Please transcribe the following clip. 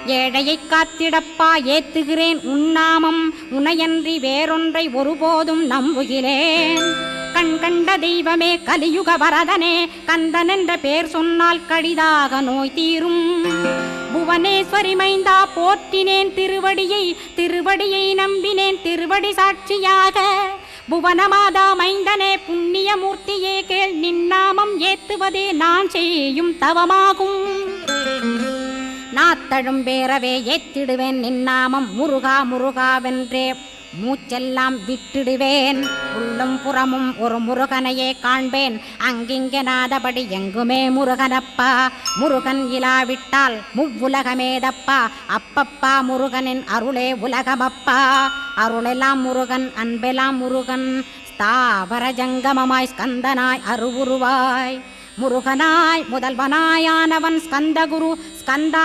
ஏழையைக் காத்திடப்பா ஏத்துகிறேன் உன்னாமம் உனையன்றி வேறொன்றை ஒருபோதும் நம்புகிறேன். கண் கண்ட தெய்வமே கலியுக வரதனே கந்தன் என்ற பேர் சொன்னால் கடிதாக நோய் தீரும். புவனேஸ்வரி மைந்தா போற்றினேன் திருவடியை நம்பினேன் திருவடி சாட்சியாக. புவனமாதா மைந்தனே புண்ணியமூர்த்தியே கேள் நின்னாமம் ஏத்துவதே நான் செய்யும் தவமாகும். நாத்தழும் பேரவே ஏத்திடுவேன் நின்னாமம் முருகா முருகாவென்றே மூச்செல்லாம் விட்டிடுவேன். உள்ளும் புறமும் ஒரு முருகனையே காண்பேன் அங்கிங்கெனாதபடி எங்குமே முருகனப்பா. முருகன் இலாவிட்டால் முவ்வுலகமேதப்பா. அப்பப்பா முருகனின் அருளே உலகமப்பா. அருளெல்லாம் முருகன் அன்பெல்லாம் முருகன் ஸ்தாவர ஜங்கமமாய் ஸ்கந்தனாய் அருவுருவாய் முருகனாய் முதல்வனாயானவன் ஸ்கந்தகுரு ஸ்கந்தா